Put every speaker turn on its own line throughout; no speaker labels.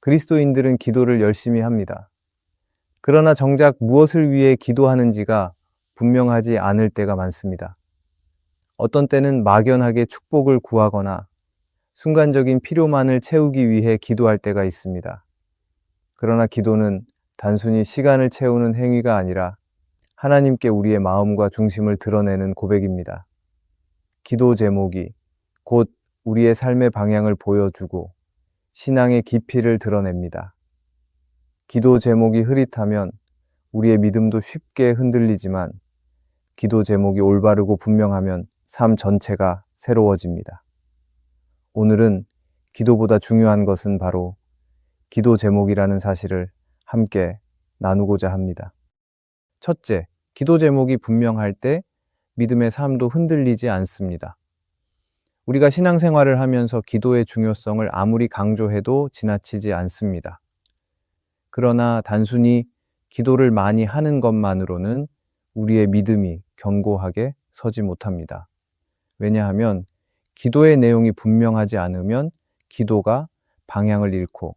그리스도인들은 기도를 열심히 합니다. 그러나 정작 무엇을 위해 기도하는지가 분명하지 않을 때가 많습니다. 어떤 때는 막연하게 축복을 구하거나 순간적인 필요만을 채우기 위해 기도할 때가 있습니다. 그러나 기도는 단순히 시간을 채우는 행위가 아니라 하나님께 우리의 마음과 중심을 드러내는 고백입니다. 기도 제목이 곧 우리의 삶의 방향을 보여주고 신앙의 깊이를 드러냅니다. 기도 제목이 흐릿하면 우리의 믿음도 쉽게 흔들리지만 기도 제목이 올바르고 분명하면 삶 전체가 새로워집니다. 오늘은 기도보다 중요한 것은 바로 기도 제목이라는 사실을 함께 나누고자 합니다. 첫째, 기도 제목이 분명할 때 믿음의 삶도 흔들리지 않습니다. 우리가 신앙생활을 하면서 기도의 중요성을 아무리 강조해도 지나치지 않습니다. 그러나 단순히 기도를 많이 하는 것만으로는 우리의 믿음이 견고하게 서지 못합니다. 왜냐하면 기도의 내용이 분명하지 않으면 기도가 방향을 잃고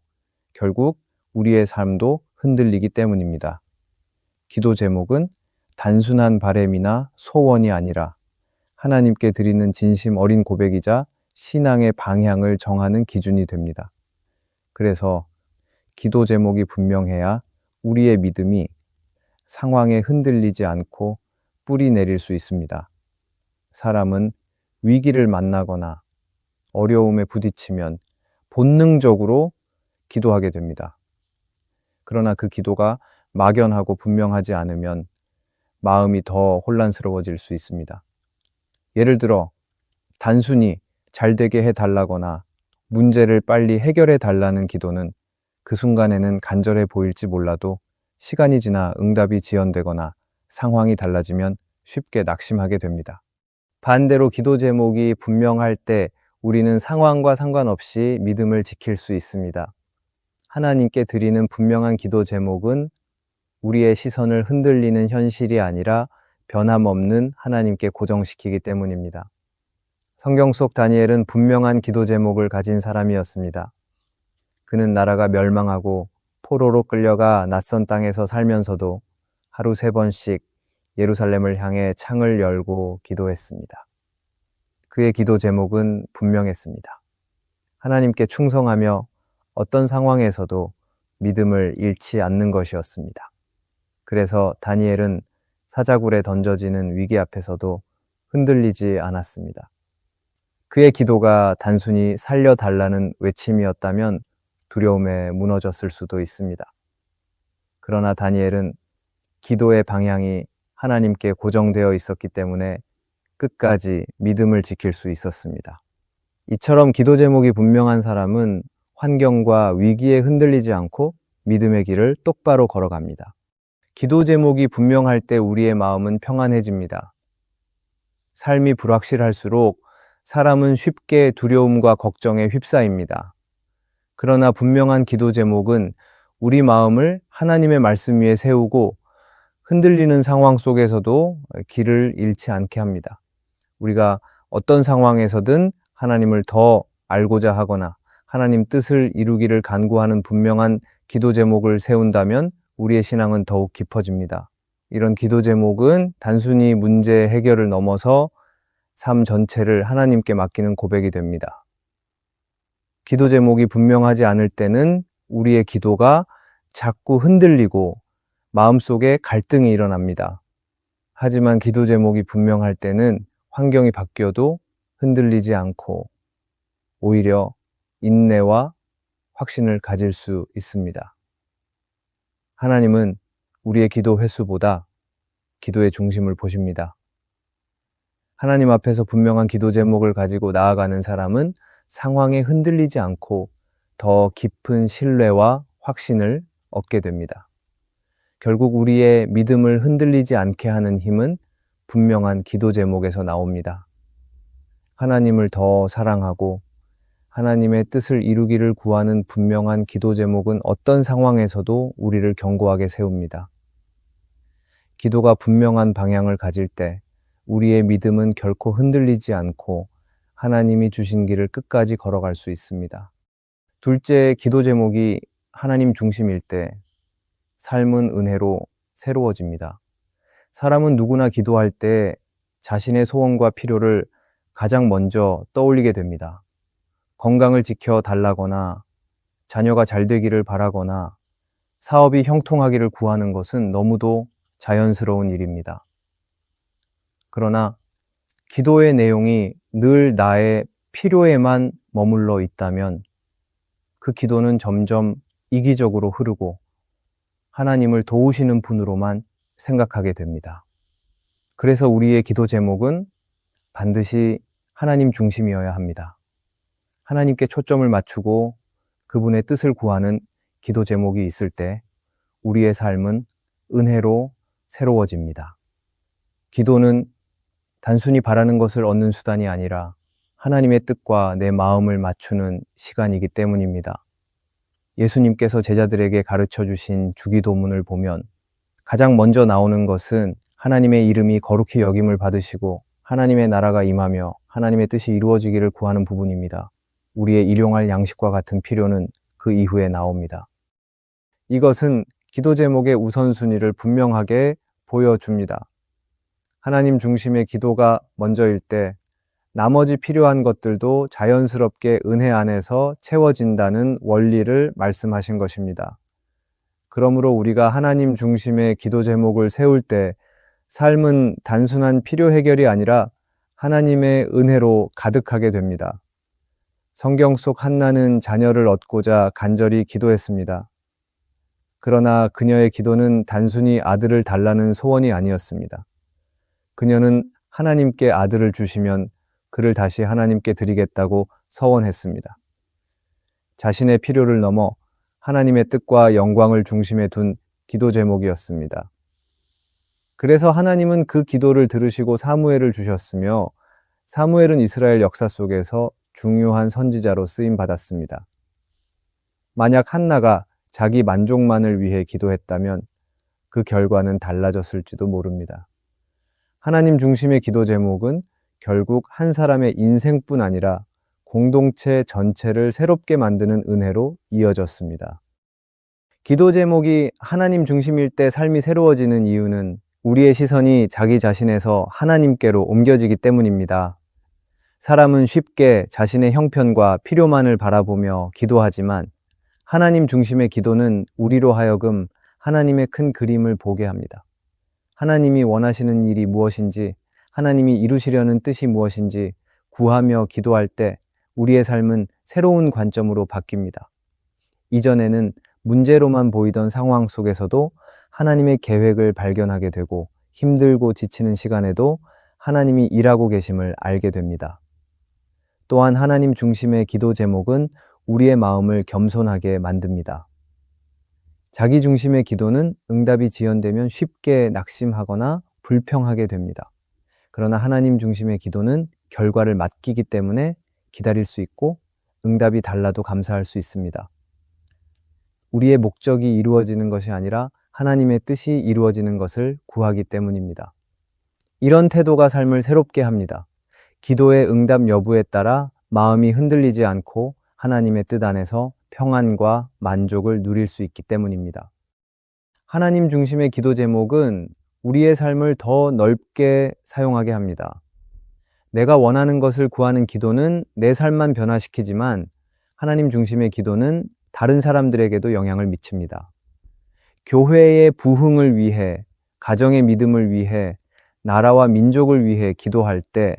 결국 우리의 삶도 흔들리기 때문입니다. 기도 제목은 단순한 바램이나 소원이 아니라 하나님께 드리는 진심 어린 고백이자 신앙의 방향을 정하는 기준이 됩니다. 그래서 기도 제목이 분명해야 우리의 믿음이 상황에 흔들리지 않고 뿌리 내릴 수 있습니다. 사람은 위기를 만나거나 어려움에 부딪히면 본능적으로 기도하게 됩니다. 그러나 그 기도가 막연하고 분명하지 않으면 마음이 더 혼란스러워질 수 있습니다. 예를 들어 단순히 잘 되게 해달라거나 문제를 빨리 해결해 달라는 기도는 그 순간에는 간절해 보일지 몰라도 시간이 지나 응답이 지연되거나 상황이 달라지면 쉽게 낙심하게 됩니다. 반대로 기도 제목이 분명할 때 우리는 상황과 상관없이 믿음을 지킬 수 있습니다. 하나님께 드리는 분명한 기도 제목은 우리의 시선을 흔들리는 현실이 아니라 변함없는 하나님께 고정시키기 때문입니다. 성경 속 다니엘은 분명한 기도 제목을 가진 사람이었습니다. 그는 나라가 멸망하고 포로로 끌려가 낯선 땅에서 살면서도 하루 3번씩 예루살렘을 향해 창을 열고 기도했습니다. 그의 기도 제목은 분명했습니다. 하나님께 충성하며 어떤 상황에서도 믿음을 잃지 않는 것이었습니다. 그래서 다니엘은 사자굴에 던져지는 위기 앞에서도 흔들리지 않았습니다. 그의 기도가 단순히 살려달라는 외침이었다면 두려움에 무너졌을 수도 있습니다. 그러나 다니엘은 기도의 방향이 하나님께 고정되어 있었기 때문에 끝까지 믿음을 지킬 수 있었습니다. 이처럼 기도 제목이 분명한 사람은 환경과 위기에 흔들리지 않고 믿음의 길을 똑바로 걸어갑니다. 기도 제목이 분명할 때 우리의 마음은 평안해집니다. 삶이 불확실할수록 사람은 쉽게 두려움과 걱정에 휩싸입니다. 그러나 분명한 기도 제목은 우리 마음을 하나님의 말씀 위에 세우고 흔들리는 상황 속에서도 길을 잃지 않게 합니다. 우리가 어떤 상황에서든 하나님을 더 알고자 하거나 하나님 뜻을 이루기를 간구하는 분명한 기도 제목을 세운다면 우리의 신앙은 더욱 깊어집니다. 이런 기도 제목은 단순히 문제 해결을 넘어서 삶 전체를 하나님께 맡기는 고백이 됩니다. 기도 제목이 분명하지 않을 때는 우리의 기도가 자꾸 흔들리고 마음속에 갈등이 일어납니다. 하지만 기도 제목이 분명할 때는 환경이 바뀌어도 흔들리지 않고 오히려 인내와 확신을 가질 수 있습니다. 하나님은 우리의 기도 횟수보다 기도의 중심을 보십니다. 하나님 앞에서 분명한 기도 제목을 가지고 나아가는 사람은 상황에 흔들리지 않고 더 깊은 신뢰와 확신을 얻게 됩니다. 결국 우리의 믿음을 흔들리지 않게 하는 힘은 분명한 기도 제목에서 나옵니다. 하나님을 더 사랑하고 하나님의 뜻을 이루기를 구하는 분명한 기도 제목은 어떤 상황에서도 우리를 견고하게 세웁니다. 기도가 분명한 방향을 가질 때 우리의 믿음은 결코 흔들리지 않고 하나님이 주신 길을 끝까지 걸어갈 수 있습니다. 둘째, 기도 제목이 하나님 중심일 때 삶은 은혜로 새로워집니다. 사람은 누구나 기도할 때 자신의 소원과 필요를 가장 먼저 떠올리게 됩니다. 건강을 지켜 달라거나 자녀가 잘 되기를 바라거나 사업이 형통하기를 구하는 것은 너무도 자연스러운 일입니다. 그러나 기도의 내용이 늘 나의 필요에만 머물러 있다면 그 기도는 점점 이기적으로 흐르고 하나님을 도우시는 분으로만 생각하게 됩니다. 그래서 우리의 기도 제목은 반드시 하나님 중심이어야 합니다. 하나님께 초점을 맞추고 그분의 뜻을 구하는 기도 제목이 있을 때 우리의 삶은 은혜로 새로워집니다. 기도는 단순히 바라는 것을 얻는 수단이 아니라 하나님의 뜻과 내 마음을 맞추는 시간이기 때문입니다. 예수님께서 제자들에게 가르쳐 주신 주기도문을 보면 가장 먼저 나오는 것은 하나님의 이름이 거룩히 여김을 받으시고 하나님의 나라가 임하며 하나님의 뜻이 이루어지기를 구하는 부분입니다. 우리의 일용할 양식과 같은 필요는 그 이후에 나옵니다. 이것은 기도 제목의 우선순위를 분명하게 보여줍니다. 하나님 중심의 기도가 먼저일 때 나머지 필요한 것들도 자연스럽게 은혜 안에서 채워진다는 원리를 말씀하신 것입니다. 그러므로 우리가 하나님 중심의 기도 제목을 세울 때 삶은 단순한 필요 해결이 아니라 하나님의 은혜로 가득하게 됩니다. 성경 속 한나는 자녀를 얻고자 간절히 기도했습니다. 그러나 그녀의 기도는 단순히 아들을 달라는 소원이 아니었습니다. 그녀는 하나님께 아들을 주시면 그를 다시 하나님께 드리겠다고 서원했습니다. 자신의 필요를 넘어 하나님의 뜻과 영광을 중심에 둔 기도 제목이었습니다. 그래서 하나님은 그 기도를 들으시고 사무엘을 주셨으며 사무엘은 이스라엘 역사 속에서 중요한 선지자로 쓰임 받았습니다. 만약 한나가 자기 만족만을 위해 기도했다면 그 결과는 달라졌을지도 모릅니다. 하나님 중심의 기도 제목은 결국 한 사람의 인생뿐 아니라 공동체 전체를 새롭게 만드는 은혜로 이어졌습니다. 기도 제목이 하나님 중심일 때 삶이 새로워지는 이유는 우리의 시선이 자기 자신에서 하나님께로 옮겨지기 때문입니다. 사람은 쉽게 자신의 형편과 필요만을 바라보며 기도하지만 하나님 중심의 기도는 우리로 하여금 하나님의 큰 그림을 보게 합니다. 하나님이 원하시는 일이 무엇인지, 하나님이 이루시려는 뜻이 무엇인지 구하며 기도할 때 우리의 삶은 새로운 관점으로 바뀝니다. 이전에는 문제로만 보이던 상황 속에서도 하나님의 계획을 발견하게 되고 힘들고 지치는 시간에도 하나님이 일하고 계심을 알게 됩니다. 또한 하나님 중심의 기도 제목은 우리의 마음을 겸손하게 만듭니다. 자기 중심의 기도는 응답이 지연되면 쉽게 낙심하거나 불평하게 됩니다. 그러나 하나님 중심의 기도는 결과를 맡기기 때문에 기다릴 수 있고 응답이 달라도 감사할 수 있습니다. 우리의 목적이 이루어지는 것이 아니라 하나님의 뜻이 이루어지는 것을 구하기 때문입니다. 이런 태도가 삶을 새롭게 합니다. 기도의 응답 여부에 따라 마음이 흔들리지 않고 하나님의 뜻 안에서 평안과 만족을 누릴 수 있기 때문입니다. 하나님 중심의 기도 제목은 우리의 삶을 더 넓게 사용하게 합니다. 내가 원하는 것을 구하는 기도는 내 삶만 변화시키지만 하나님 중심의 기도는 다른 사람들에게도 영향을 미칩니다. 교회의 부흥을 위해, 가정의 믿음을 위해, 나라와 민족을 위해 기도할 때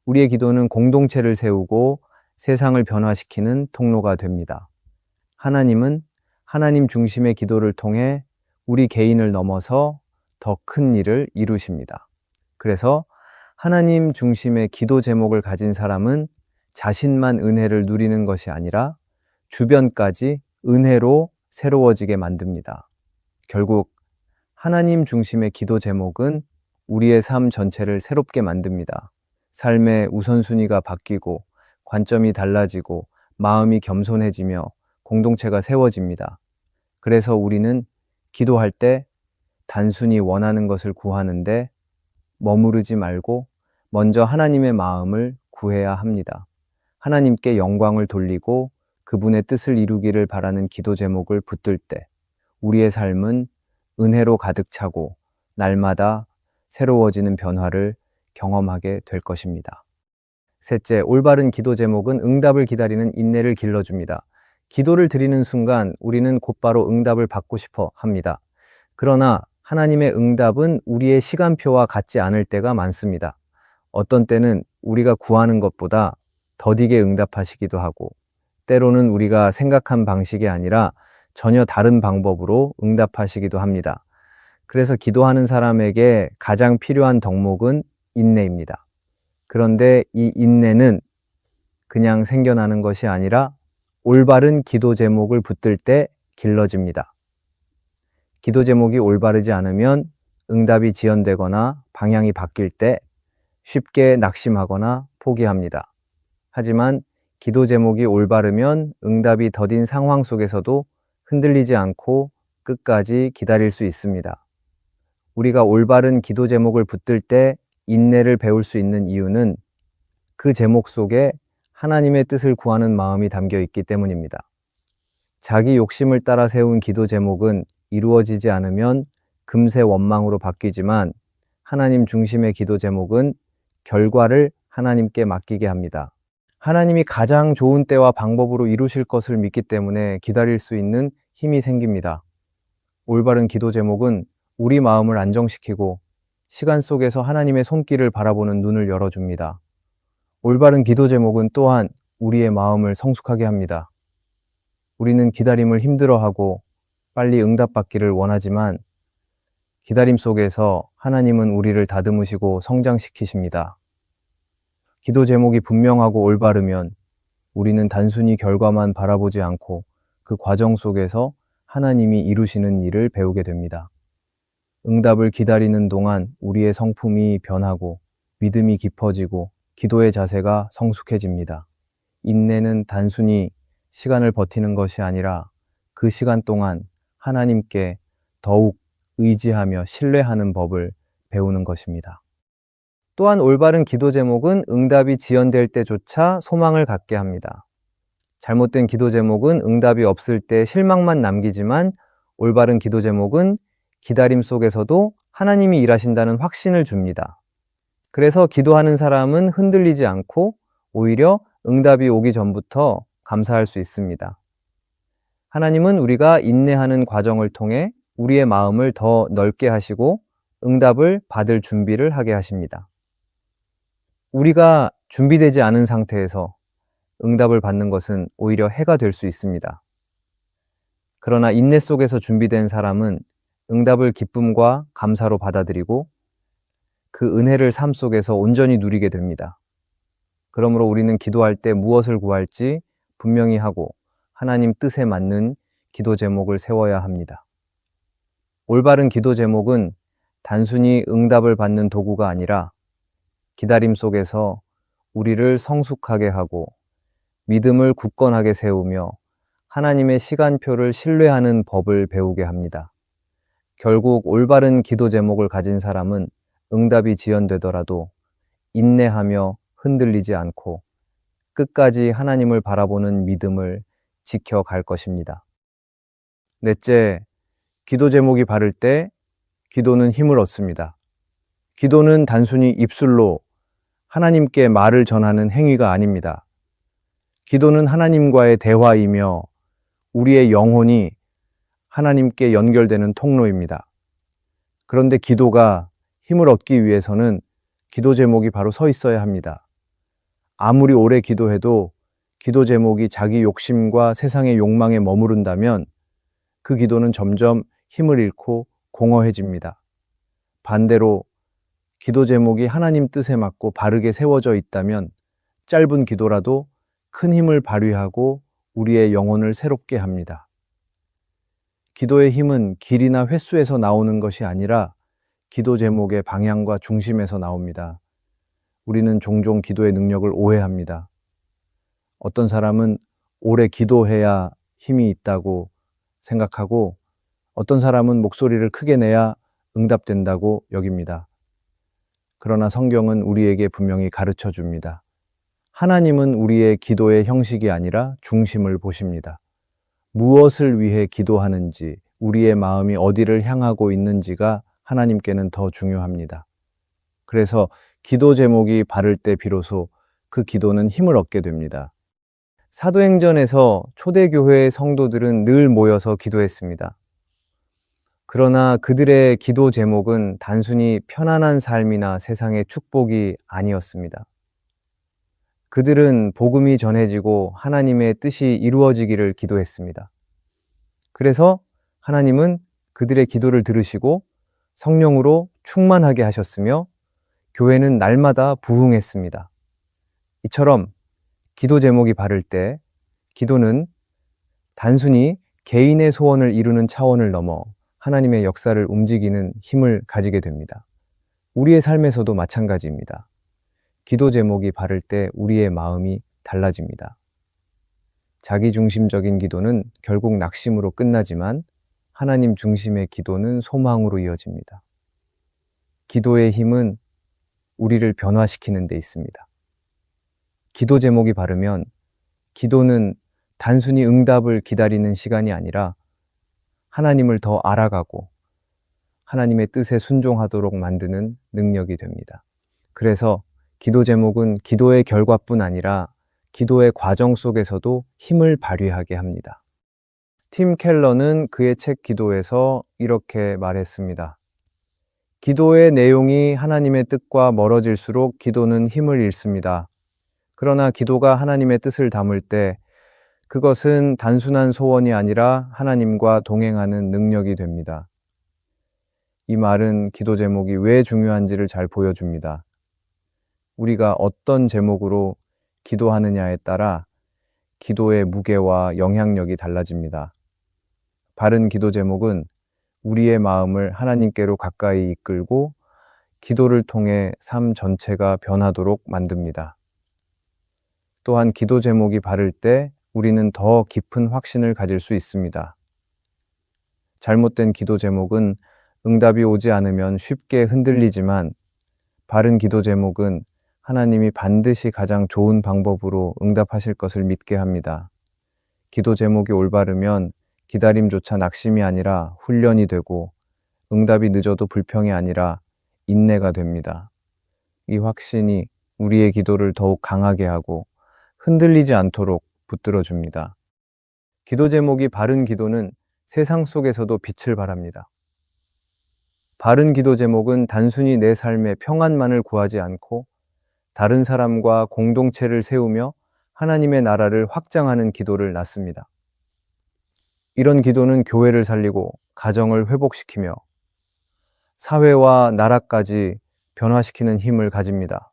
우리의 기도는 공동체를 세우고 세상을 변화시키는 통로가 됩니다. 하나님은 하나님 중심의 기도를 통해 우리 개인을 넘어서 더 큰 일을 이루십니다. 그래서 하나님 중심의 기도 제목을 가진 사람은 자신만 은혜를 누리는 것이 아니라 주변까지 은혜로 새로워지게 만듭니다. 결국 하나님 중심의 기도 제목은 우리의 삶 전체를 새롭게 만듭니다. 삶의 우선순위가 바뀌고 관점이 달라지고 마음이 겸손해지며 공동체가 세워집니다. 그래서 우리는 기도할 때 단순히 원하는 것을 구하는데 머무르지 말고 먼저 하나님의 마음을 구해야 합니다. 하나님께 영광을 돌리고 그분의 뜻을 이루기를 바라는 기도 제목을 붙들 때 우리의 삶은 은혜로 가득 차고 날마다 새로워지는 변화를 경험하게 될 것입니다. 셋째, 올바른 기도 제목은 응답을 기다리는 인내를 길러줍니다. 기도를 드리는 순간 우리는 곧바로 응답을 받고 싶어 합니다. 그러나 하나님의 응답은 우리의 시간표와 같지 않을 때가 많습니다. 어떤 때는 우리가 구하는 것보다 더디게 응답하시기도 하고, 때로는 우리가 생각한 방식이 아니라 전혀 다른 방법으로 응답하시기도 합니다. 그래서 기도하는 사람에게 가장 필요한 덕목은 인내입니다. 그런데 이 인내는 그냥 생겨나는 것이 아니라 올바른 기도 제목을 붙들 때 길러집니다. 기도 제목이 올바르지 않으면 응답이 지연되거나 방향이 바뀔 때 쉽게 낙심하거나 포기합니다. 하지만 기도 제목이 올바르면 응답이 더딘 상황 속에서도 흔들리지 않고 끝까지 기다릴 수 있습니다. 우리가 올바른 기도 제목을 붙들 때 인내를 배울 수 있는 이유는 그 제목 속에 하나님의 뜻을 구하는 마음이 담겨 있기 때문입니다. 자기 욕심을 따라 세운 기도 제목은 이루어지지 않으면 금세 원망으로 바뀌지만 하나님 중심의 기도 제목은 결과를 하나님께 맡기게 합니다. 하나님이 가장 좋은 때와 방법으로 이루실 것을 믿기 때문에 기다릴 수 있는 힘이 생깁니다. 올바른 기도 제목은 우리 마음을 안정시키고 시간 속에서 하나님의 손길을 바라보는 눈을 열어줍니다. 올바른 기도 제목은 또한 우리의 마음을 성숙하게 합니다. 우리는 기다림을 힘들어하고 빨리 응답받기를 원하지만 기다림 속에서 하나님은 우리를 다듬으시고 성장시키십니다. 기도 제목이 분명하고 올바르면 우리는 단순히 결과만 바라보지 않고 그 과정 속에서 하나님이 이루시는 일을 배우게 됩니다. 응답을 기다리는 동안 우리의 성품이 변하고 믿음이 깊어지고 기도의 자세가 성숙해집니다. 인내는 단순히 시간을 버티는 것이 아니라 그 시간 동안 하나님께 더욱 의지하며 신뢰하는 법을 배우는 것입니다. 또한 올바른 기도 제목은 응답이 지연될 때조차 소망을 갖게 합니다. 잘못된 기도 제목은 응답이 없을 때 실망만 남기지만 올바른 기도 제목은 기다림 속에서도 하나님이 일하신다는 확신을 줍니다. 그래서 기도하는 사람은 흔들리지 않고 오히려 응답이 오기 전부터 감사할 수 있습니다. 하나님은 우리가 인내하는 과정을 통해 우리의 마음을 더 넓게 하시고 응답을 받을 준비를 하게 하십니다. 우리가 준비되지 않은 상태에서 응답을 받는 것은 오히려 해가 될 수 있습니다. 그러나 인내 속에서 준비된 사람은 응답을 기쁨과 감사로 받아들이고 그 은혜를 삶 속에서 온전히 누리게 됩니다. 그러므로 우리는 기도할 때 무엇을 구할지 분명히 하고 하나님 뜻에 맞는 기도 제목을 세워야 합니다. 올바른 기도 제목은 단순히 응답을 받는 도구가 아니라 기다림 속에서 우리를 성숙하게 하고 믿음을 굳건하게 세우며 하나님의 시간표를 신뢰하는 법을 배우게 합니다. 결국 올바른 기도 제목을 가진 사람은 응답이 지연되더라도 인내하며 흔들리지 않고 끝까지 하나님을 바라보는 믿음을 지켜갈 것입니다. 넷째, 기도 제목이 바를 때 기도는 힘을 얻습니다. 기도는 단순히 입술로 하나님께 말을 전하는 행위가 아닙니다. 기도는 하나님과의 대화이며 우리의 영혼이 하나님께 연결되는 통로입니다. 그런데 기도가 힘을 얻기 위해서는 기도 제목이 바로 서 있어야 합니다. 아무리 오래 기도해도 기도 제목이 자기 욕심과 세상의 욕망에 머무른다면 그 기도는 점점 힘을 잃고 공허해집니다. 반대로 기도 제목이 하나님 뜻에 맞고 바르게 세워져 있다면 짧은 기도라도 큰 힘을 발휘하고 우리의 영혼을 새롭게 합니다. 기도의 힘은 길이나 횟수에서 나오는 것이 아니라 기도 제목의 방향과 중심에서 나옵니다. 우리는 종종 기도의 능력을 오해합니다. 어떤 사람은 오래 기도해야 힘이 있다고 생각하고 어떤 사람은 목소리를 크게 내야 응답된다고 여깁니다. 그러나 성경은 우리에게 분명히 가르쳐 줍니다. 하나님은 우리의 기도의 형식이 아니라 중심을 보십니다. 무엇을 위해 기도하는지, 우리의 마음이 어디를 향하고 있는지가 하나님께는 더 중요합니다. 그래서 기도 제목이 바를 때 비로소 그 기도는 힘을 얻게 됩니다. 사도행전에서 초대교회의 성도들은 늘 모여서 기도했습니다. 그러나 그들의 기도 제목은 단순히 편안한 삶이나 세상의 축복이 아니었습니다. 그들은 복음이 전해지고 하나님의 뜻이 이루어지기를 기도했습니다. 그래서 하나님은 그들의 기도를 들으시고 성령으로 충만하게 하셨으며 교회는 날마다 부흥했습니다. 이처럼 기도 제목이 바를 때 기도는 단순히 개인의 소원을 이루는 차원을 넘어 하나님의 역사를 움직이는 힘을 가지게 됩니다. 우리의 삶에서도 마찬가지입니다. 기도 제목이 바를 때 우리의 마음이 달라집니다. 자기중심적인 기도는 결국 낙심으로 끝나지만 하나님 중심의 기도는 소망으로 이어집니다. 기도의 힘은 우리를 변화시키는 데 있습니다. 기도 제목이 바르면 기도는 단순히 응답을 기다리는 시간이 아니라 하나님을 더 알아가고 하나님의 뜻에 순종하도록 만드는 능력이 됩니다. 그래서 기도 제목은 기도의 결과뿐 아니라 기도의 과정 속에서도 힘을 발휘하게 합니다. 팀 켈러는 그의 책 기도에서 이렇게 말했습니다. 기도의 내용이 하나님의 뜻과 멀어질수록 기도는 힘을 잃습니다. 그러나 기도가 하나님의 뜻을 담을 때 그것은 단순한 소원이 아니라 하나님과 동행하는 능력이 됩니다. 이 말은 기도 제목이 왜 중요한지를 잘 보여줍니다. 우리가 어떤 제목으로 기도하느냐에 따라 기도의 무게와 영향력이 달라집니다. 바른 기도 제목은 우리의 마음을 하나님께로 가까이 이끌고 기도를 통해 삶 전체가 변하도록 만듭니다. 또한 기도 제목이 바를 때 우리는 더 깊은 확신을 가질 수 있습니다. 잘못된 기도 제목은 응답이 오지 않으면 쉽게 흔들리지만 바른 기도 제목은 하나님이 반드시 가장 좋은 방법으로 응답하실 것을 믿게 합니다. 기도 제목이 올바르면 기다림조차 낙심이 아니라 훈련이 되고 응답이 늦어도 불평이 아니라 인내가 됩니다. 이 확신이 우리의 기도를 더욱 강하게 하고 흔들리지 않도록 붙들어줍니다. 기도 제목이 바른 기도는 세상 속에서도 빛을 발합니다. 바른 기도 제목은 단순히 내 삶의 평안만을 구하지 않고 다른 사람과 공동체를 세우며 하나님의 나라를 확장하는 기도를 낳습니다. 이런 기도는 교회를 살리고 가정을 회복시키며 사회와 나라까지 변화시키는 힘을 가집니다.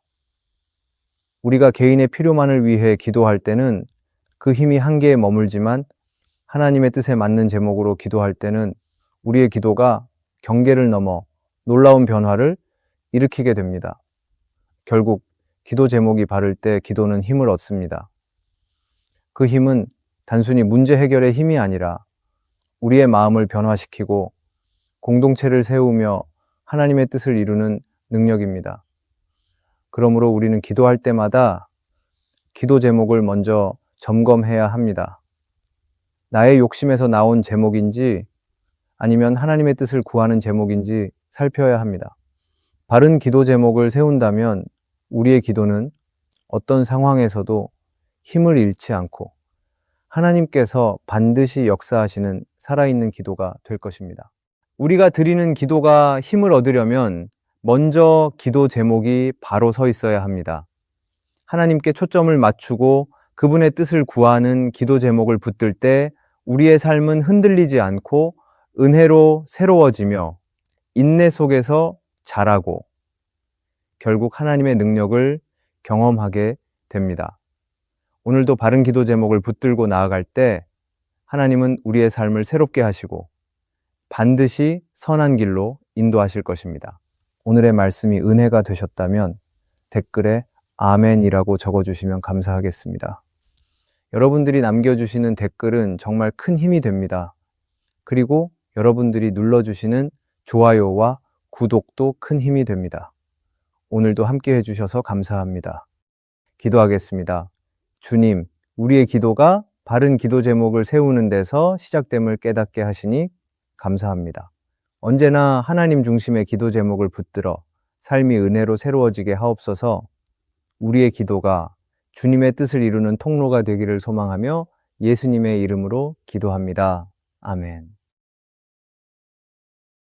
우리가 개인의 필요만을 위해 기도할 때는 그 힘이 한계에 머물지만 하나님의 뜻에 맞는 제목으로 기도할 때는 우리의 기도가 경계를 넘어 놀라운 변화를 일으키게 됩니다. 결국 기도 제목이 바를 때 기도는 힘을 얻습니다. 그 힘은 단순히 문제 해결의 힘이 아니라 우리의 마음을 변화시키고 공동체를 세우며 하나님의 뜻을 이루는 능력입니다. 그러므로 우리는 기도할 때마다 기도 제목을 먼저 점검해야 합니다. 나의 욕심에서 나온 제목인지 아니면 하나님의 뜻을 구하는 제목인지 살펴야 합니다. 바른 기도 제목을 세운다면 우리의 기도는 어떤 상황에서도 힘을 잃지 않고 하나님께서 반드시 역사하시는 살아있는 기도가 될 것입니다. 우리가 드리는 기도가 힘을 얻으려면 먼저 기도 제목이 바로 서 있어야 합니다. 하나님께 초점을 맞추고 그분의 뜻을 구하는 기도 제목을 붙들 때 우리의 삶은 흔들리지 않고 은혜로 새로워지며 인내 속에서 자라고 결국 하나님의 능력을 경험하게 됩니다. 오늘도 바른 기도 제목을 붙들고 나아갈 때 하나님은 우리의 삶을 새롭게 하시고 반드시 선한 길로 인도하실 것입니다. 오늘의 말씀이 은혜가 되셨다면 댓글에 아멘이라고 적어주시면 감사하겠습니다. 여러분들이 남겨주시는 댓글은 정말 큰 힘이 됩니다. 그리고 여러분들이 눌러주시는 좋아요와 구독도 큰 힘이 됩니다. 오늘도 함께 해주셔서 감사합니다. 기도하겠습니다. 주님, 우리의 기도가 바른 기도 제목을 세우는 데서 시작됨을 깨닫게 하시니 감사합니다. 언제나 하나님 중심의 기도 제목을 붙들어 삶이 은혜로 새로워지게 하옵소서. 우리의 기도가 주님의 뜻을 이루는 통로가 되기를 소망하며 예수님의 이름으로 기도합니다. 아멘.